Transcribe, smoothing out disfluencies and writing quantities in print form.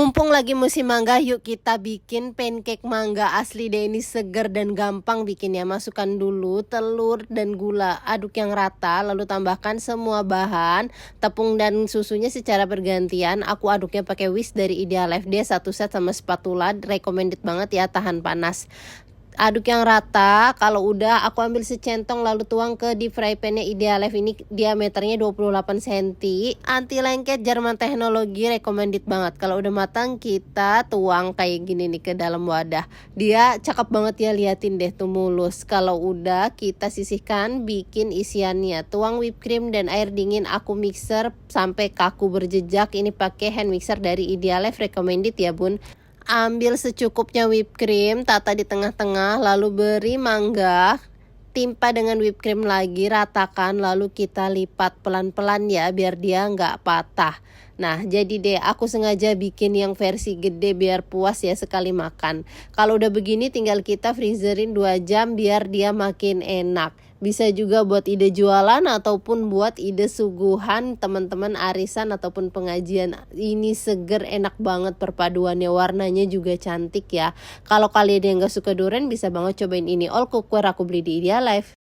Mumpung lagi musim mangga, yuk kita bikin pancake mangga asli deh. Ini seger dan gampang bikinnya. Masukkan dulu telur dan gula, aduk yang rata, lalu tambahkan semua bahan, tepung dan susunya secara bergantian. Aku aduknya pakai whisk dari Idealife, dia satu set sama spatula, recommended banget ya, tahan panas. Aduk yang rata, kalau udah aku ambil secentong lalu tuang ke deep fry pan-nya Idealife. Ini diameternya 28 cm, anti lengket, Jerman teknologi, recommended banget. Kalau udah matang kita tuang kayak gini nih ke dalam wadah. Dia cakep banget ya, liatin deh tuh mulus. Kalau udah kita sisihkan, bikin isiannya. Tuang whipped cream dan air dingin, aku mixer sampai kaku berjejak. Ini pakai hand mixer dari Idealife, recommended ya bun. Ambil secukupnya whipped cream, tata di tengah-tengah, lalu beri mangga, timpa dengan whipped cream lagi, ratakan, lalu kita lipat pelan-pelan ya, biar dia nggak patah. Nah, jadi deh aku sengaja bikin yang versi gede biar puas ya sekali makan. Kalau udah begini tinggal kita freezerin 2 jam biar dia makin enak. Bisa juga buat ide jualan ataupun buat ide suguhan teman-teman arisan ataupun pengajian. Ini seger, enak banget perpaduannya, warnanya juga cantik ya. Kalau kalian yang gak suka durian bisa banget cobain ini. All cookware aku beli di Idealife.